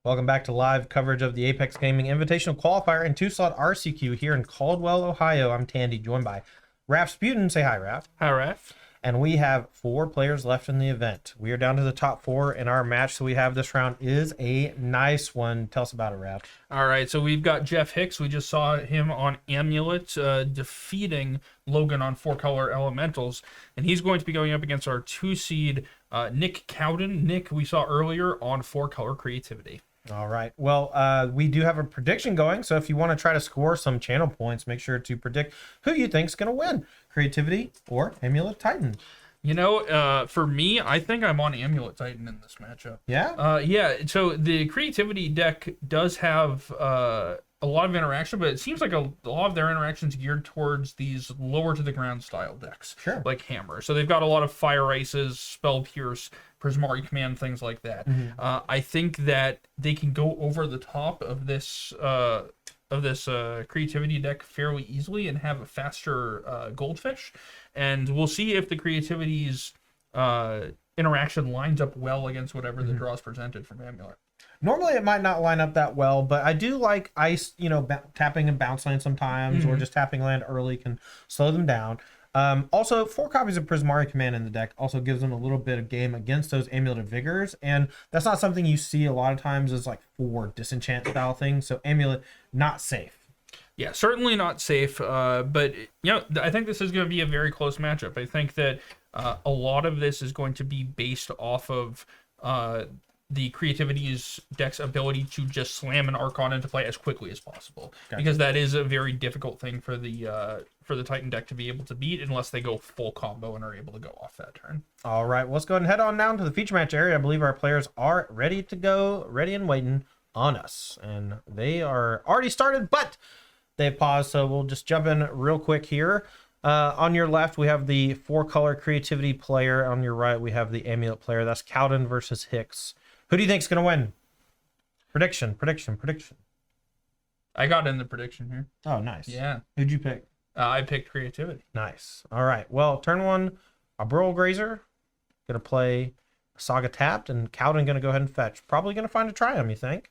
Welcome back to live coverage of the Apex Gaming Invitational Qualifier and two-slot RCQ here in Caldwell, Ohio. I'm Tandy, joined by Raph Sputin. Say hi, Raph. Hi, Raph. And we have 4 players left in the event. We are down to the top 4 in our match, so we have this round is a nice one. Tell us about it, Raph. All right, so we've got Jeff Hicks. We just saw him on Amulet defeating Logan on 4-color elementals, and he's going to be going up against our 2-seed Nick Cowden. Nick, we saw earlier on 4-color creativity. All right. Well, we do have a prediction going, so if you want to try to score some channel points, make sure to predict who you think is going to win, Creativity or Amulet Titan. You know, for me, I think I'm on Amulet Titan in this matchup. Yeah? Yeah, so the Creativity deck does have a lot of interaction, but it seems like a lot of their interactions geared towards these lower to the ground style decks. Sure. Like Hammer. So they've got a lot of Fire Ices, Spell Pierce, Prismari Command, things like that. Mm-hmm. I think that they can go over the top of this Creativity deck fairly easily and have a faster Goldfish. And we'll see if the Creativity's interaction lines up well against whatever the draw is presented from Amulet. Normally it might not line up that well, but I do like ice, tapping and bounce land sometimes, or just tapping land early can slow them down. Also, 4 copies of Prismari Command in the deck also gives them a little bit of game against those Amulet of Vigors, and that's not something you see a lot of times as like 4 disenchant style things, so Amulet, not safe. Yeah, certainly not safe, but I think this is going to be a very close matchup. I think that a lot of this is going to be based off of the Creativity's deck's ability to just slam an Archon into play as quickly as possible. Gotcha. Because that is a very difficult thing for the Titan deck to be able to beat unless they go full combo and are able to go off that turn. All right, well, let's go ahead and head on down to the feature match area. I believe our players are ready to go, ready and waiting on us. And they are already started, but they've paused, so we'll just jump in real quick here. On your left, we have the 4-color Creativity player. On your right, we have the Amulet player. That's Cowden versus Hicks. Who do you think is going to win? Prediction. I got in the prediction here. Oh, nice. Yeah. Who'd you pick? I picked Creativity. Nice. All right. Well, turn 1, a Burrow Grazer. Going to play Saga tapped, and Cowden going to go ahead and fetch. Probably going to find a Triumph, you think?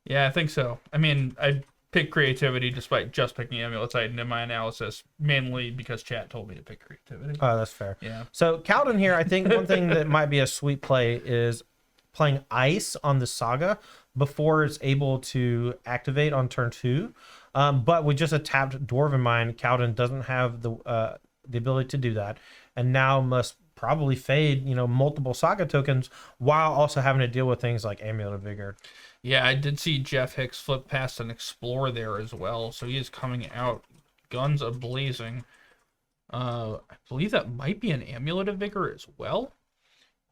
Yeah, I think so. I mean, I picked Creativity despite just picking Amulet Titan in my analysis, mainly because chat told me to pick Creativity. Oh, that's fair. Yeah. So Cowden here, I think one thing that might be a sweet play is playing Ice on the Saga before it's able to activate on turn 2. But with just a tapped Dwarven Mine, Cowden doesn't have the ability to do that, and now must probably fade multiple Saga tokens while also having to deal with things like Amulet of Vigor. Yeah, I did see Jeff Hicks flip past an Explore there as well, so he is coming out guns a-blazing. I believe that might be an Amulet of Vigor as well.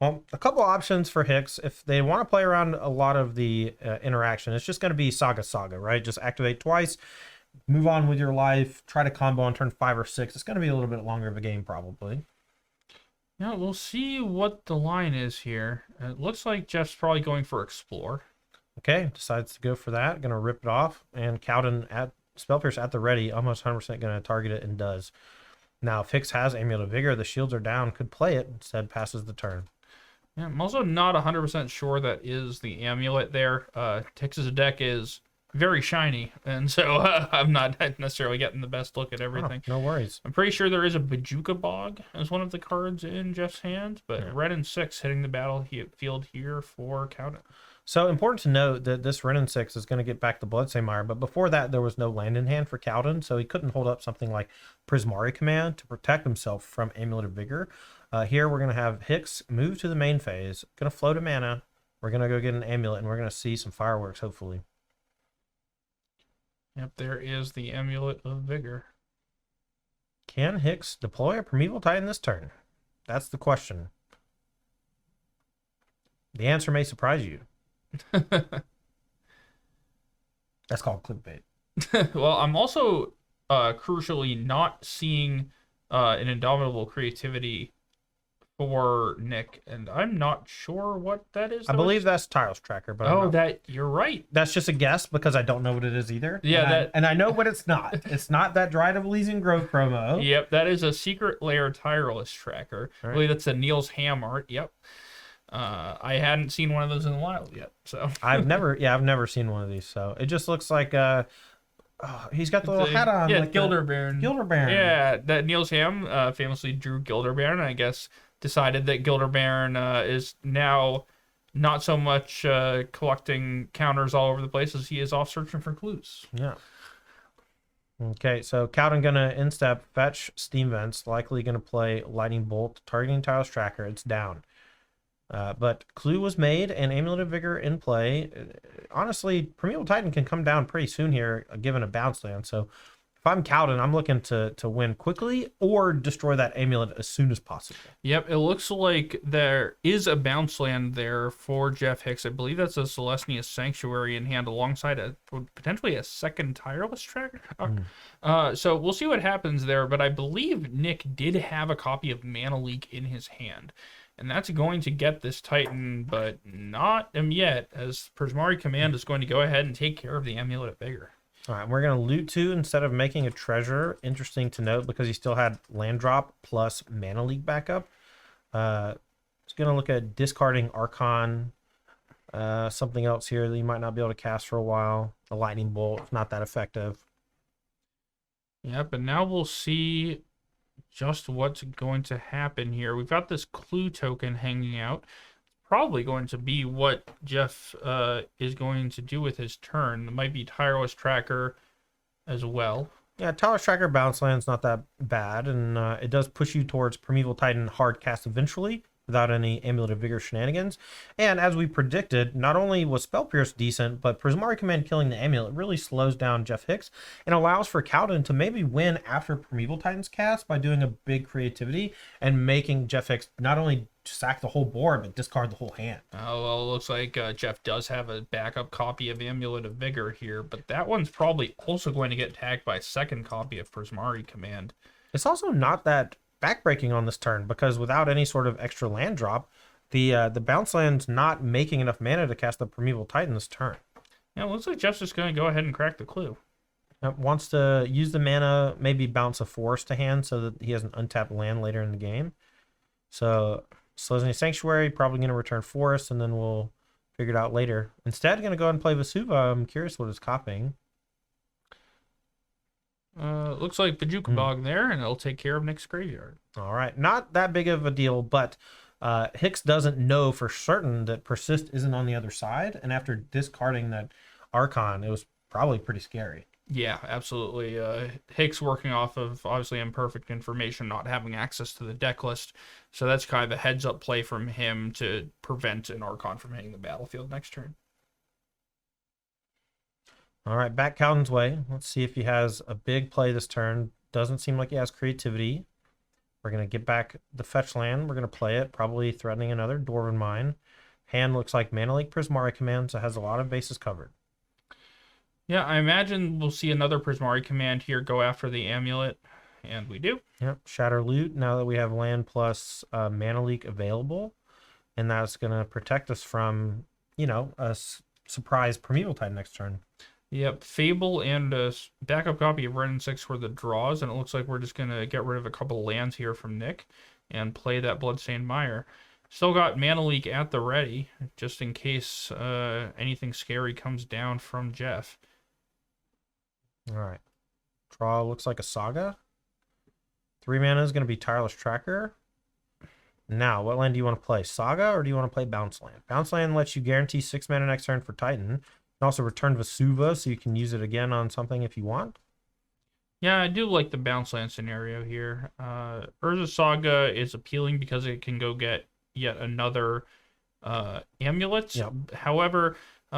Well, a couple options for Hicks. If they want to play around a lot of the interaction, it's just going to be Saga, right? Just activate twice, move on with your life, try to combo on turn 5 or 6. It's going to be a little bit longer of a game, probably. Yeah, we'll see what the line is here. It looks like Jeff's probably going for Explore. Okay, decides to go for that. Going to rip it off, and Cowden at Spell Pierce at the ready, almost 100% going to target it, and does. Now, if Hicks has Amulet of Vigor, the shields are down, could play it, instead passes the turn. Yeah, I'm also not 100% sure that is the Amulet there. Hicks's deck is very shiny, and so I'm not necessarily getting the best look at everything. Oh, no worries. I'm pretty sure there is a Bajuka Bog as one of the cards in Jeff's hand, but yeah. Red and 6 hitting the battlefield here for Cowden. So important to note that this Ren and 6 is going to get back the Bloodstained Mire, but before that there was no land in hand for Cowden, so he couldn't hold up something like Prismari Command to protect himself from Amulet of Vigor. Here we're going to have Hicks move to the main phase, going to float a mana, we're going to go get an Amulet, and we're going to see some fireworks, hopefully. Yep, there is the Amulet of Vigor. Can Hicks deploy a Primeval Titan this turn? That's the question. The answer may surprise you. That's called clickbait. Well, I'm also crucially not seeing an Indomitable Creativity for Nick, and I'm not sure what that is. I believe that's Tiles Tracker, but you're right. That's just a guess because I don't know what it is either. Yeah, and I know what it's not. It's not that Dried of Elysian Grove promo. Yep, that is a Secret Lair Tireless Tracker. Right. I believe that's a Niels Ham art. Yep. I hadn't seen one of those in the wild yet, so I've never seen one of these. So it just looks like he's got the little hat on, yeah, like Gilderbairn. Gilderbairn. Yeah, that Niels Ham famously drew Gilderbairn, and I guess decided that Gilderbairn is now not so much collecting counters all over the place as he is off searching for clues. Yeah. Okay, so Cowden gonna instep, fetch Steam Vents, likely gonna play Lightning Bolt, targeting Tiles Tracker. It's down. But Clue was made and Amulet of Vigor in play. Honestly, Primeval Titan can come down pretty soon here, given a bounce land. So if I'm Cowden, I'm looking to win quickly or destroy that Amulet as soon as possible. Yep, it looks like there is a bounce land there for Jeff Hicks. I believe that's a Celestia Sanctuary in hand alongside potentially a second Tireless Tracker. So we'll see what happens there, but I believe Nick did have a copy of Mana Leak in his hand. And that's going to get this Titan, but not him yet, as Prismari Command is going to go ahead and take care of the Amulet of Vigor. All right, we're going to loot 2 instead of making a treasure. Interesting to note because he still had land drop plus Mana Leak backup. He's going to look at discarding Archon, something else here that you might not be able to cast for a while. A Lightning Bolt, not that effective. Yep, and now we'll see just what's going to happen here. We've got this Clue token hanging out. Probably going to be what Jeff is going to do with his turn. It might be Tireless Tracker as well. Yeah, Tireless Tracker bounce land's not that bad, and it does push you towards Primeval Titan hard cast eventually without any Amulet of Vigor shenanigans. And as we predicted, not only was Spell Pierce decent, but Prismari Command killing the Amulet really slows down Jeff Hicks and allows for Cowden to maybe win after Primeval Titan's cast by doing a big creativity and making Jeff Hicks not only sack the whole board, but discard the whole hand. Oh, well, it looks like Jeff does have a backup copy of Amulet of Vigor here, but that one's probably also going to get tagged by a second copy of Prismari Command. It's also not that backbreaking on this turn because without any sort of extra land drop, the bounce land's not making enough mana to cast the Primeval Titan this turn. Yeah, it looks like Jeff's just going to go ahead and crack the Clue. Wants to use the mana, maybe bounce a forest to hand so that he has an untapped land later in the game. So Celestia Sanctuary, probably going to return forest, and then we'll figure it out later. Instead, going to go ahead and play Vesuva. I'm curious what it's copying. Looks like Bajuka Bog there, and it'll take care of Nick's graveyard. All right. Not that big of a deal, but Hicks doesn't know for certain that Persist isn't on the other side. And after discarding that Archon, it was probably pretty scary. Yeah, absolutely. Hicks working off of obviously imperfect information, not having access to the deck list. So that's kind of a heads up play from him to prevent an Archon from hitting the battlefield next turn. All right, back Cowden's way. Let's see if he has a big play this turn. Doesn't seem like he has creativity. We're going to get back the fetch land. We're going to play it, probably threatening another Dwarven Mine. Hand looks like Mana Leak Prismari Command, so has a lot of bases covered. Yeah, I imagine we'll see another Prismari Command here go after the Amulet, and we do. Yep, Shatter Loot, now that we have land plus Mana Leak available, and that's going to protect us from, a surprise Primeval Titan next turn. Yep, Fable and a backup copy of Red and 6 for the draws, and it looks like we're just going to get rid of a couple of lands here from Nick and play that Bloodstained Mire. Still got Mana Leak at the ready, just in case anything scary comes down from Jeff. All right. Draw looks like a Saga. 3 mana is going to be Tireless Tracker. Now, what land do you want to play? Saga or do you want to play Bounce Land? Bounce Land lets you guarantee 6 mana next turn for Titan. You can also return Vesuva so you can use it again on something if you want. Yeah, I do like the Bounce Land scenario here. Urza Saga is appealing because it can go get yet another amulet. Yep. However,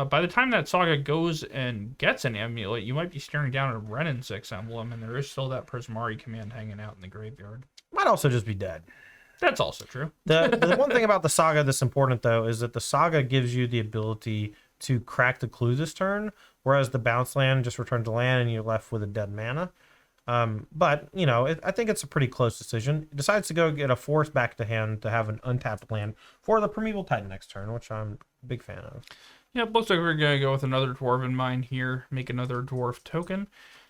by the time that Saga goes and gets an amulet, you might be staring down a Ren and 6 emblem, and there is still that Prismari Command hanging out in the graveyard. Might also just be dead. That's also true. The one thing about the Saga that's important, though, is that the Saga gives you the ability to crack the Clue this turn, whereas the Bounce Land just returns a land and you're left with a dead mana. But, I think it's a pretty close decision. It decides to go get a forest back to hand to have an untapped land for the Primeval Titan next turn, which I'm a big fan of. Yeah, it looks like we're going to go with another Dwarven Mine here, make another Dwarf token.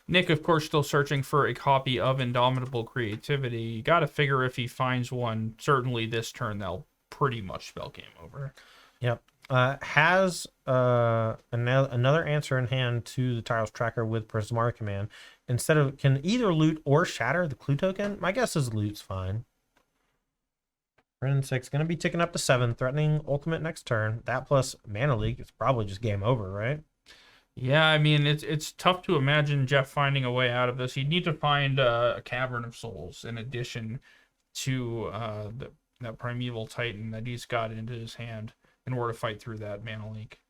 Nick, of course, still searching for a copy of Indomitable Creativity. You got to figure if he finds one, certainly this turn, that'll pretty much spell game over. Yep. Has another answer in hand to the Tiles Tracker with Prismari Command. Instead of, can either loot or shatter the clue token? My guess is loot's fine. Brennan 6 going to be ticking up to 7, threatening ultimate next turn. That plus Mana Leak, it's probably just game over, right? Yeah, I mean, it's tough to imagine Jeff finding a way out of this. He'd need to find a Cavern of Souls in addition to that Primeval Titan that he's got into his hand in order to fight through that Mana Leak.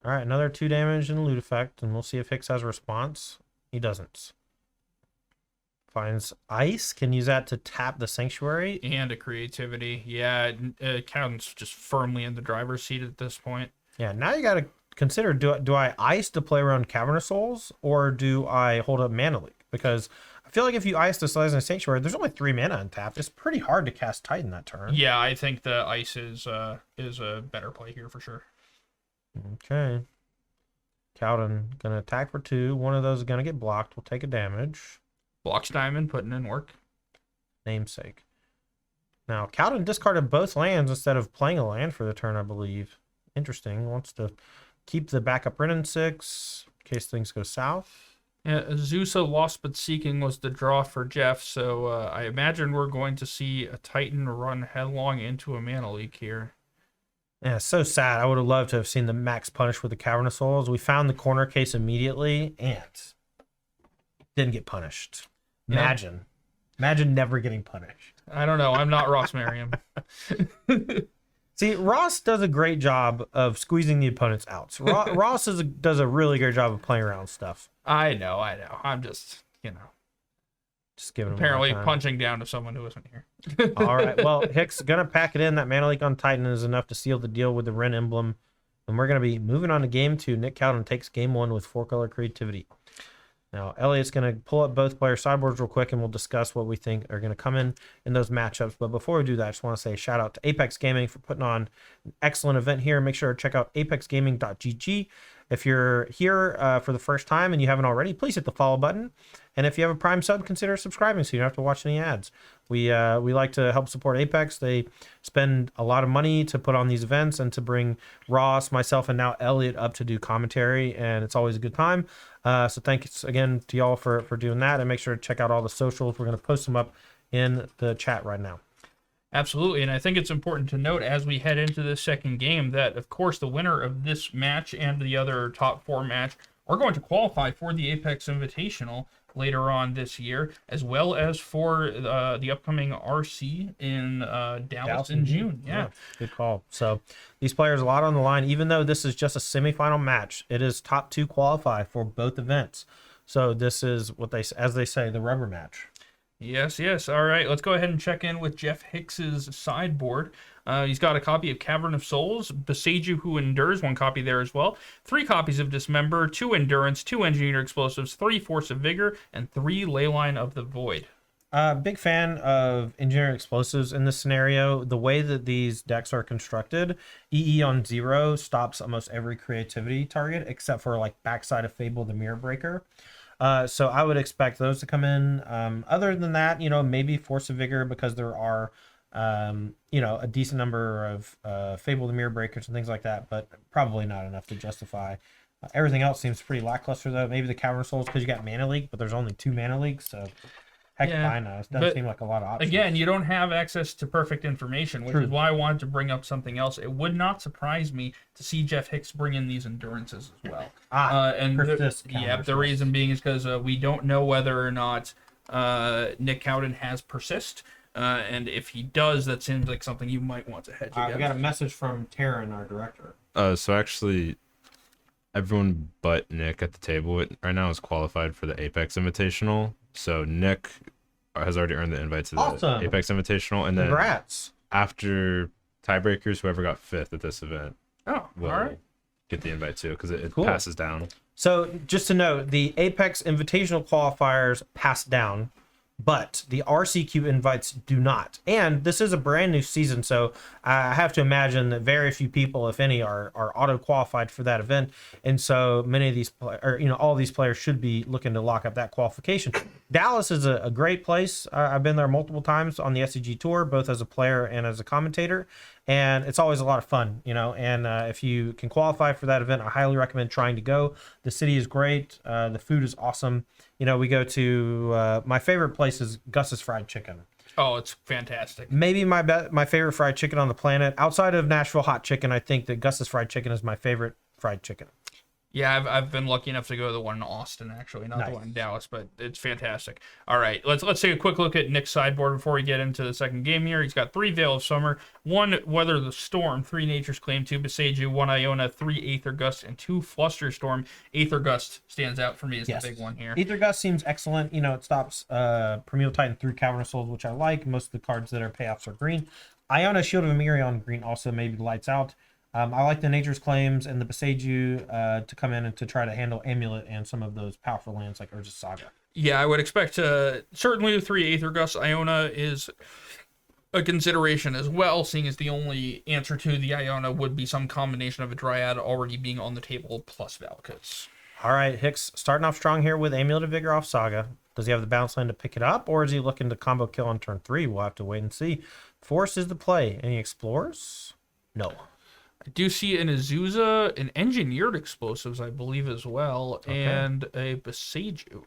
All right, another 2 damage and loot effect, and we'll see if Hicks has a response. He doesn't. Finds Ice, can use that to tap the Sanctuary. And a Creativity. Yeah, Cowden's just firmly in the driver's seat at this point. Yeah, now you got to consider, do I Ice to play around Cavern of Souls, or do I hold up Mana Leak? Because I feel like if you Ice the Silent Sanctuary, there's only 3 mana untapped. It's pretty hard to cast Titan that turn. Yeah, I think the Ice is a better play here for sure. Okay. Cowden gonna attack for 2. One of those is gonna get blocked. We'll take a damage. Blocks Diamond, putting in work. Namesake. Now, Cowden discarded both lands instead of playing a land for the turn, I believe. Interesting. Wants to keep the backup Brennan 6 in case things go south. Yeah, Azusa Lost But Seeking was the draw for Jeff, so I imagine we're going to see a Titan run headlong into a Mana Leak here. Yeah, it's so sad. I would have loved to have seen the max punish with the Cavern of Souls. We found the corner case immediately and didn't get punished. Imagine. Imagine never getting punished. I don't know. I'm not Ross Merriam. See, Ross does a great job of squeezing the opponent's outs. Ross does a really great job of playing around stuff. I know. I'm just, just giving him apparently a hard time. punching down to someone who isn't here. All right. Well, Hicks gonna pack it in. That Mana Leak on Titan is enough to seal the deal with the Ren emblem. And we're gonna be moving on to game 2. Nick Cowden takes game 1 with 4-color creativity. Now, Elliot's going to pull up both player sideboards real quick, and we'll discuss what we think are going to come in those matchups. But before we do that, I just want to say a shout out to Apex Gaming for putting on an excellent event here. Make sure to check out apexgaming.gg. If you're here for the first time and you haven't already, please hit the follow button. And if you have a Prime sub, consider subscribing so you don't have to watch any ads. We like to help support Apex. They spend a lot of money to put on these events and to bring Ross, myself, and now Elliot up to do commentary, and it's always a good time. So thanks again to y'all for doing that, and make sure to check out all the socials. We're going to post them up in the chat right now. Absolutely, and I think it's important to note as we head into this second game that, of course, the winner of this match and the other top 4 match are going to qualify for the Apex Invitational later on this year, as well as for the upcoming RC in Dallas in June. Yeah, good call. So these players, a lot on the line. Even though this is just a semifinal match, it is top 2 qualify for both events. So this is what as they say, the rubber match. Yes. All right, let's go ahead and check in with Jeff Hicks's sideboard. He's got a copy of Cavern of Souls, Beseiju Who Endures, 1 copy there as well, 3 copies of Dismember, 2 Endurance, 2 Engineered Explosives, 3 Force of Vigor, and 3 Leyline of the Void. Big fan of Engineered Explosives in this scenario. The way that these decks are constructed, EE on 0 stops almost every creativity target except for like backside of Fable the Mirror Breaker. So I would expect those to come in. Other than that, maybe Force of Vigor because there are a decent number of Fable the Mirror Breakers and things like that, but probably not enough to justify. Everything else seems pretty lackluster though. Maybe the Cavern of Souls because you got Mana Leak, but there's only 2 Mana Leaks, so heck if I know. It doesn't seem like a lot of options. Again, you don't have access to perfect information, which is why I wanted to bring up something else. It would not surprise me to see Jeff Hicks bring in these endurances as well. The reason being is because we don't know whether or not Nick Cowden has persist. And if he does, that seems like something you might want to hedge against. We got a message from Taryn, our director. So actually, everyone but Nick at the table right now is qualified for the Apex Invitational. So Nick has already earned the invite to the Apex Invitational, and then congrats. After tiebreakers, whoever got 5th at this event will get the invite too, because it passes down. So just to note, the Apex Invitational qualifiers pass down, but the RCQ invites do not. And this is a brand new season, so I have to imagine that very few people, if any, are auto qualified for that event. And so many of these, all these players should be looking to lock up that qualification. Dallas is a great place. I've been there multiple times on the SCG tour, both as a player and as a commentator. and it's always a lot of fun, you know. And if you can qualify for that event, I highly recommend trying to go. The city is great. The food is awesome. You know, we go to my favorite place is Gus's Fried Chicken. Oh, it's fantastic. Maybe my favorite fried chicken on the planet. Outside of Nashville hot chicken, I think that Gus's Fried Chicken is my favorite fried chicken. Yeah, I've been lucky enough to go to the one in Austin, actually, not Nice. the one in Dallas, but it's fantastic. All right, let's take a quick look at Nick's sideboard before we get into the second game here. He's got 3 Veil of Summer, 1 Weather the Storm, 3 Nature's Claim, 2 Beseiju, 1 Iona, 3 Aether Gust, and 2 Fluster Storm. Aether Gust stands out for me as the big one here. Aether Gust seems excellent. You know, it stops Primeval Titan through Cavernous Souls, which I like. Most of the cards that are payoffs are green. Iona, Shield of Emirion, green also maybe lights out. I like the Nature's Claims and the Beseiju to come in and to try to handle Amulet and some of those powerful lands like Urza's Saga. Yeah, I would expect certainly the 3 Aether Gust. Iona is a consideration as well, seeing as the only answer to the Iona would be some combination of a Dryad already being on the table plus Valakut. All right, Hicks starting off strong here with Amulet of Vigor off Saga. Does he have the bounce land to pick it up, or is he looking to combo kill on turn 3? We'll have to wait and see. Force is the play. Any explorers? No. I do see an Azusa, an Engineered Explosives, I believe, as well, and a Beseiju.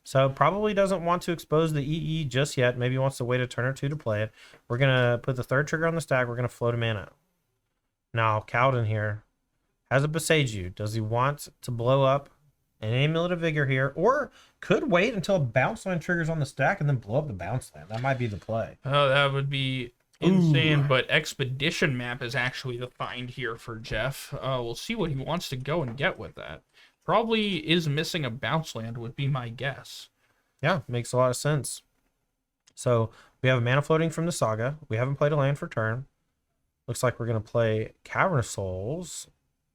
So probably doesn't want to expose the EE just yet. Maybe wants to wait a turn or 2 to play it. We're going to put the 3rd trigger on the stack. We're going to float a mana. Now, Cowden here has a Beseiju. Does he want to blow up an Amulet of Vigor here? Or could wait until a bounce land triggers on the stack and then blow up the bounce land. That might be the play. Oh, that would be insane, but Expedition Map is actually the find here for Jeff. We'll see what he wants to go and get with that. Probably is missing a bounce land would be my guess. Yeah, makes a lot of sense. So we have a mana floating from the Saga. We haven't played a land for turn. Looks like we're going to play Cavernous Souls.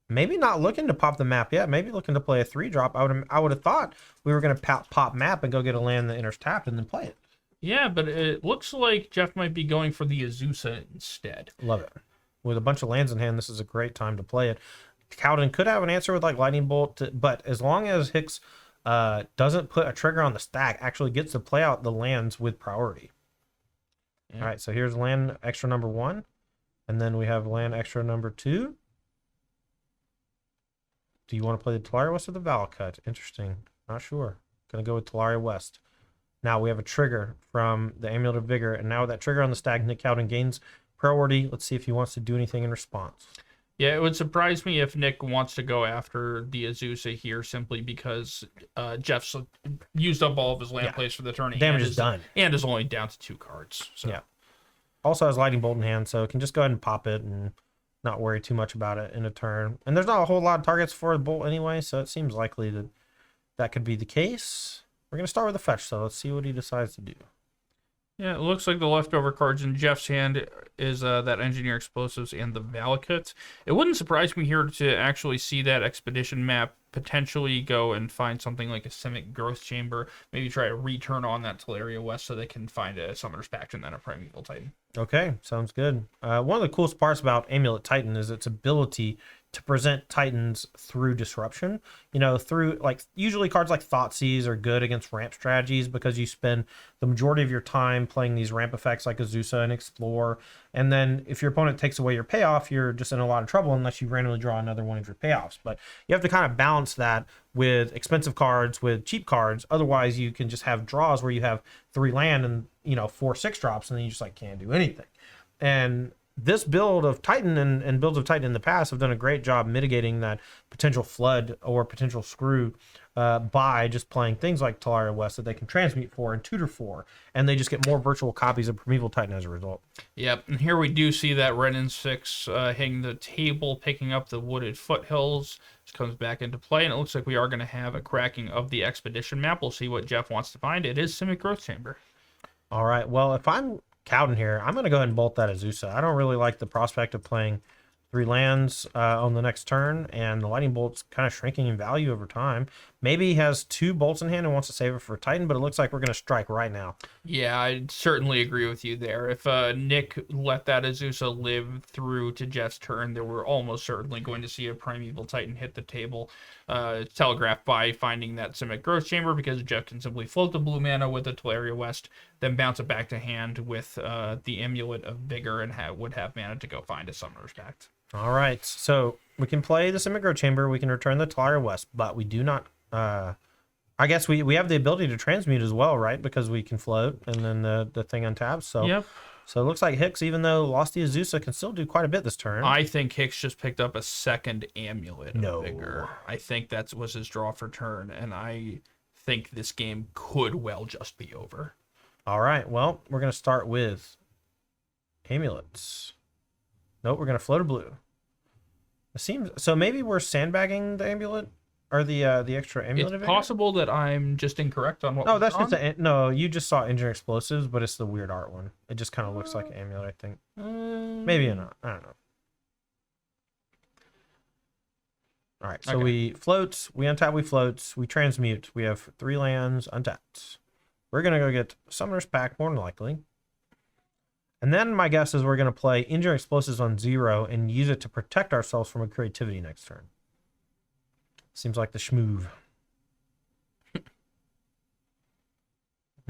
Maybe not looking to pop the map yet. Maybe looking to play a 3-drop. I would have thought we were going to pop map and go get a land that enters tapped and then play it. Yeah, but it looks like Jeff might be going for the Azusa instead. Love it. With a bunch of lands in hand, this is a great time to play it. Cowden could have an answer with like Lightning Bolt, but as long as Hicks doesn't put a trigger on the stack, actually gets to play out the lands with priority. Yeah. All right, so here's land extra number 1, and then we have land extra number 2. Do you want to play the Talaria West or the Valakut? Interesting. Not sure. Gonna go with Talaria West. Now we have a trigger from the Amulet of Vigor, and now with that trigger on the stack, Nick Cowden gains priority. Let's see if he wants to do anything in response. Yeah, it would surprise me if Nick wants to go after the Azusa here simply because Jeff's used up all of his land plays for the turn. Damage is done. And is only down to 2 cards. So. Yeah. Also has Lightning Bolt in hand, so can just go ahead and pop it and not worry too much about it in a turn. And there's not a whole lot of targets for the Bolt anyway, so it seems likely that that could be the case. We're going to start with a fetch, so let's see what he decides to do. Yeah, it looks like the leftover cards in Jeff's hand is that Engineer Explosives and the Valakut. It wouldn't surprise me here to actually see that Expedition Map potentially go and find something like a Simic Growth Chamber, maybe try to return on that Talaria West so they can find a Summoner's Pact and then a Primeval Titan. Okay, sounds good. One of the coolest parts about Amulet Titan is its ability to present Titans through disruption. You know, through like usually cards like Thoughtseize are good against ramp strategies because you spend the majority of your time playing these ramp effects like Azusa and Explore. And then if your opponent takes away your payoff, you're just in a lot of trouble unless you randomly draw another one of your payoffs. But you have to kind of balance that with expensive cards, with cheap cards. Otherwise, you can just have draws where you have 3 land and, you know, 4 6-drops, and then you just like can't do anything. And this build of Titan and builds of Titan in the past have done a great job mitigating that potential flood or potential screw by just playing things like Talaria West that they can transmute for and tutor for, and they just get more virtual copies of Primeval Titan as a result. Yep, and here we do see that Red and 6 hitting the table, picking up the Wooded Foothills. This comes back into play, and it looks like we are going to have a cracking of the Expedition Map. We'll see what Jeff wants to find. It is Simic Growth Chamber. All right, well, if I'm Cowden here, I'm going to go ahead and bolt that Azusa. I don't really like the prospect of playing 3 lands on the next turn, and the Lightning Bolt's kind of shrinking in value over time. Maybe he has 2 bolts in hand and wants to save it for Titan, but it looks like we're going to strike right now. Yeah, I certainly agree with you there. If Nick let that Azusa live through to Jeff's turn, then we're almost certainly going to see a Primeval Titan hit the table, telegraphed by finding that Simic Growth Chamber, because Jeff can simply float the blue mana with the Teleria West, then bounce it back to hand with the Amulet of Vigor, and would have mana to go find a Summoner's Pact. All right, so we can play the Simic Growth Chamber, we can return the Teleria West, but we do not... I guess we have the ability to transmute as well, right? Because we can float and then the thing untabs. So yep. So it looks like Hicks, even though lost the Azusa, can still do quite a bit this turn. I think Hicks just picked up a second Amulet of Vigor. I think that was his draw for turn, and I think this game could well just be over. All right, well, we're going to start with Amulets. Nope, we're going to float a blue. It seems so. Maybe we're sandbagging the Amulet. Or the extra Amulet. It's possible that I'm just incorrect on what. Oh, that's just no. You just saw Engine Explosives, but it's the weird art one. It just kind of looks like an Amulet, I think. Maybe not. I don't know. All right, so we float, we untap, we float, we transmute. We have 3 lands untapped. We're gonna go get Summoner's Pact more than likely, and then my guess is we're gonna play Engine Explosives on 0 and use it to protect ourselves from a creativity next turn. Seems like the schmoove.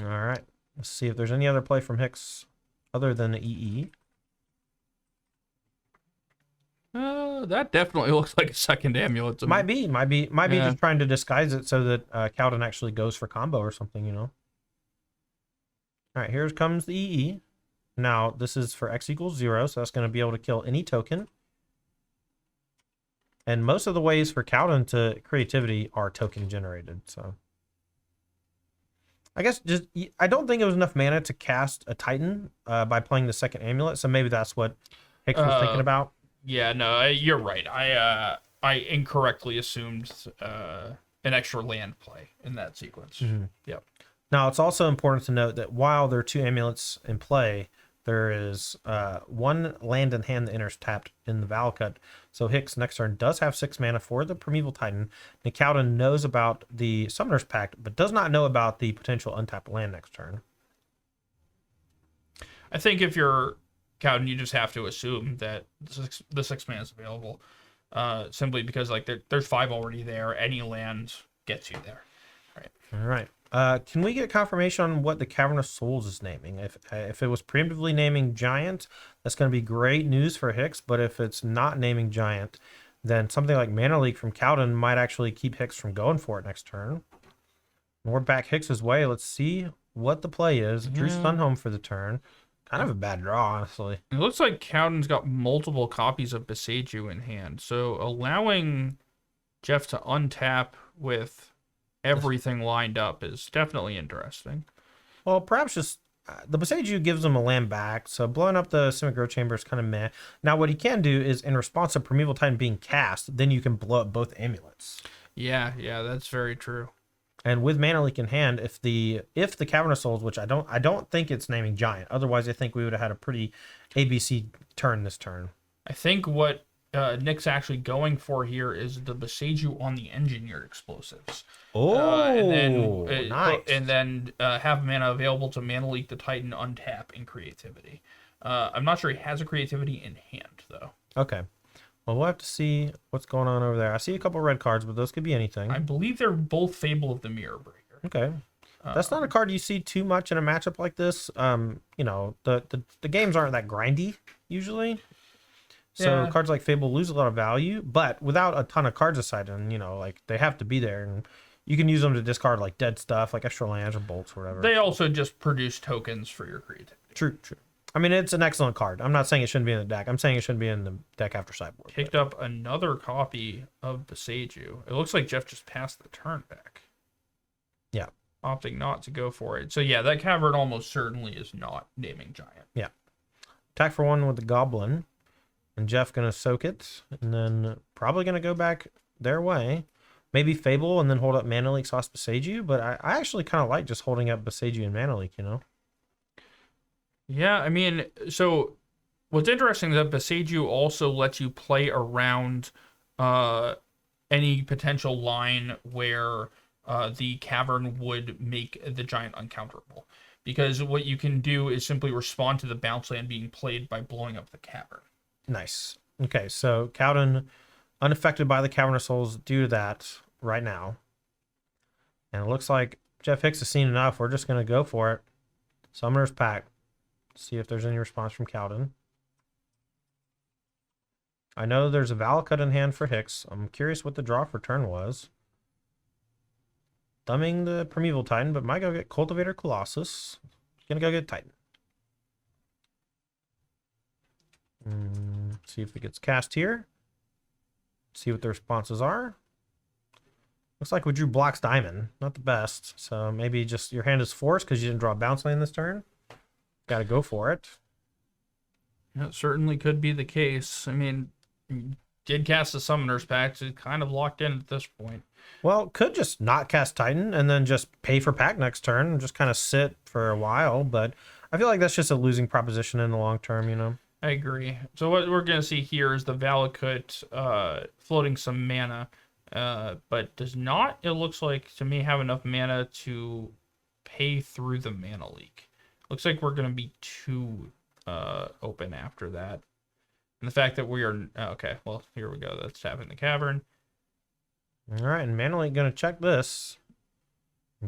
All right. Let's see if there's any other play from Hicks other than the EE. That definitely looks like a second Amulet to me. Might be just trying to disguise it so that Cowden actually goes for combo or something, you know. All right, here comes the EE. Now, this is for X equals 0, so that's going to be able to kill any token. And most of the ways for Cowden to creativity are token generated, so I guess just I don't think it was enough mana to cast a Titan by playing the second Amulet, so maybe that's what Hicks was thinking about. Yeah, no, you're right. I incorrectly assumed an extra land play in that sequence. Mm-hmm. Yep. Now, it's also important to note that while there are 2 Amulets in play, there is 1 land in hand that enters tapped in the Valakut. So Hicks next turn does have 6 mana for the Primeval Titan. Nick Cowden knows about the Summoner's Pact, but does not know about the potential untapped land next turn. I think if you're Cowden, you just have to assume that the 6 mana is available. Simply because like there's 5 already there. Any land gets you there. Right. All right. Can we get confirmation on what the Cavernous Souls is naming? If it was preemptively naming Giant, that's going to be great news for Hicks. But if it's not naming Giant, then something like Mana Leak from Cowden might actually keep Hicks from going for it next turn. And we're back Hicks's way. Let's see what the play is. Drew Sunhome for the turn. Kind of a bad draw, honestly. It looks like Cowden's got multiple copies of Beseiju in hand. So allowing Jeff to untap with everything lined up is definitely interesting. Well, perhaps just the Beseiju gives him a land back, so blowing up the Simic Growth Chamber is kind of meh. Now, what he can do is, in response to Primeval Titan being cast, then you can blow up both Amulets. Yeah, that's very true. And with Mana Leak in hand, if the Cavernous Souls, which I don't think it's naming Giant, otherwise I think we would have had a pretty ABC turn this turn. I think what Nick's actually going for here is the Beseiju on the Engineered Explosives. Nice. And then have mana available to Mana Leak the Titan, untap, and creativity. I'm not sure he has a creativity in hand, though. Okay. Well, we'll have to see what's going on over there. I see a couple red cards, but those could be anything. I believe they're both Fable of the Mirror Breaker. Okay. That's not a card you see too much in a matchup like this. You know, the games aren't that grindy, usually. So cards like Fable lose a lot of value, but without a ton of cards aside, and you know, like they have to be there, and you can use them to discard like dead stuff, like extra lands or bolts or whatever. They also just produce tokens for your creativity. True. I mean, it's an excellent card. I'm not saying it shouldn't be in the deck. I'm saying it shouldn't be in the deck after sideboard. Picked up another copy of Beseiju. It looks like Jeff just passed the turn back. Yeah. Opting not to go for it. So yeah, that cavern almost certainly is not naming Giant. Yeah. Attack for 1 with the Goblin. And Jeff going to soak it. And then probably going to go back their way. Maybe Fable and then hold up Mana Leak sauce Beseiju. But I actually kind of like just holding up Beseiju and Mana Leak, you know? Yeah, I mean, so What's interesting is that Beseiju also lets you play around any potential line where the cavern would make the giant uncounterable. Because what you can do is simply respond to the bounce land being played by blowing up the cavern. Nice. Okay, so Cowden unaffected by the Cavern of Souls due to that right now. And it looks like Jeff Hicks has seen enough. We're just going to go for it. Summoner's Pact. See if there's any response from Cowden. I know there's a Valakut in hand for Hicks. I'm curious what the draw for turn was. Thumbing the Primeval Titan, but might go get Cultivator Colossus. Gonna go get Titan. See if it gets cast here. See what the responses are. Looks like we drew Blocks Diamond. Not the best. So maybe just your hand is forced because you didn't draw a bounce land this turn. Gotta go for it. That certainly could be the case. I mean, you did cast the Summoner's Pact, so it's kind of locked in at this point. Well, could just not cast Titan and then just pay for Pact next turn and just kind of sit for a while. But I feel like that's just a losing proposition in the long term, you know? I agree. So what we're going to see here is the Valakut floating some mana, but does not, it looks like, to me, have enough mana to pay through the mana leak. Looks like we're going to be too open after that. And the fact that we are... Okay, well, here we go. That's tapping the cavern. All right, and Mana Leak going to check this.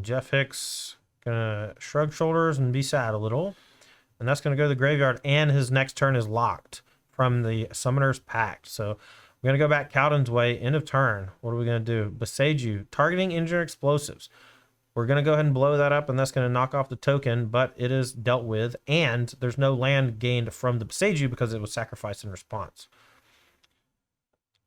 Jeff Hicks going to shrug shoulders and be sad a little. And that's going to go to the graveyard, and his next turn is locked from the Summoner's Pact. So we're going to go back Cowden's way. End of turn. What are we going to do? Beseiju, targeting injured explosives. We're going to go ahead and blow that up, and that's going to knock off the token, but it is dealt with, and there's no land gained from the Beseiju because it was sacrificed in response.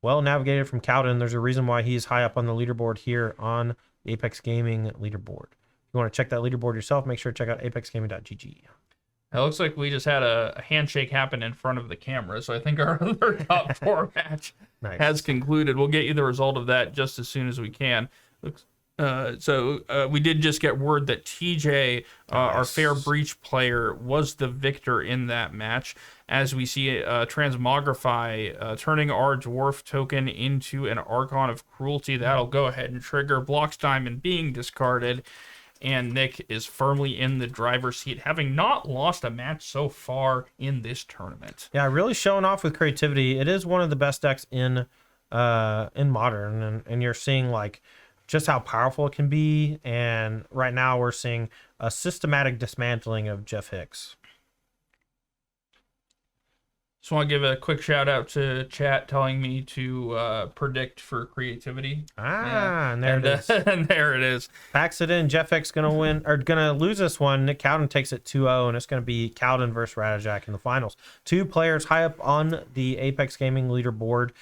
Well navigated from Cowden. There's a reason why he's high up on the leaderboard here on the Apex Gaming leaderboard. If you want to check that leaderboard yourself, make sure to check out apexgaming.gg. It looks like we just had a handshake happen in front of the camera, so I think our other top 4 match has concluded. We'll get you the result of that just as soon as we can. So we did just get word that TJ, our Fair Breach player, was the victor in that match. As we see Transmogrify turning our Dwarf token into an Archon of Cruelty. That'll go ahead and trigger Blocks Diamond being discarded. And Nick is firmly in the driver's seat, having not lost a match so far in this tournament. Yeah, really showing off with creativity. It is one of the best decks in Modern, and you're seeing like just how powerful it can be. And right now we're seeing a systematic dismantling of Jeff Hicks. Just want to give a quick shout out to chat telling me to predict for creativity. And there it is. And there it is. Packs it in. Jeff Hicks gonna win or gonna lose this one. Nick Cowden takes it 2-0, and it's gonna be Cowden versus Radajak in the finals. 2 players high up on the Apex Gaming leaderboard.